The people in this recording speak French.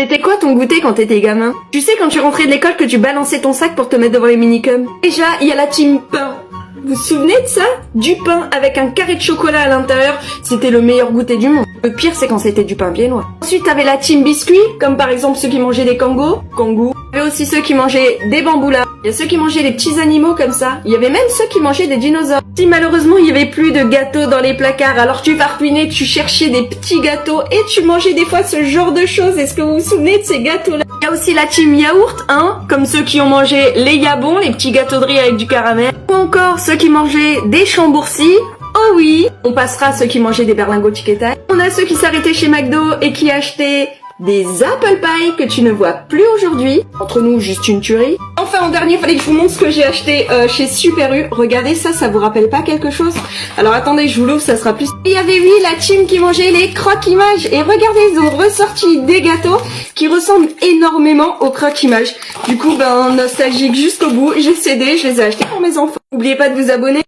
C'était quoi ton goûter quand t'étais gamin? Tu sais quand tu rentrais de l'école que tu balançais ton sac pour te mettre devant les minicums? Déjà, il y a la team pain. Vous vous souvenez de ça? Du pain avec un carré de chocolat à l'intérieur, c'était le meilleur goûter du monde. Le pire c'est quand c'était du pain viennois. Ensuite t'avais la team biscuits, comme par exemple ceux qui mangeaient des kangos. Il y avait aussi ceux qui mangeaient des bamboulas. Il y a ceux qui mangeaient des petits animaux comme ça. Il y avait même ceux qui mangeaient des dinosaures. Si malheureusement il y avait plus de gâteaux dans les placards, alors tu farpouinais, tu cherchais des petits gâteaux et tu mangeais des fois ce genre de choses. Est-ce que vous vous souvenez de ces gâteaux-là? Il y a aussi la team yaourt, hein, comme ceux qui ont mangé les yabons, les petits gâteaux de riz avec du caramel. Ou encore ceux qui mangeaient des chambourcis. Oh oui, on passera à ceux qui mangeaient des berlingots tic et tac. On a ceux qui s'arrêtaient chez McDo et qui achetaient des apple pie que tu ne vois plus aujourd'hui. Entre nous, juste une tuerie. Enfin, en dernier, fallait que je vous montre ce que j'ai acheté chez Super U. Regardez ça, ça vous rappelle pas quelque chose? Alors attendez, je vous l'ouvre, ça sera plus... Il y avait oui la team qui mangeait les croque-images. Et regardez, ils ont ressorti des gâteaux qui ressemblent énormément aux croque-images. Du coup, nostalgique jusqu'au bout. J'ai cédé, je les ai achetés pour mes enfants. N'oubliez pas de vous abonner.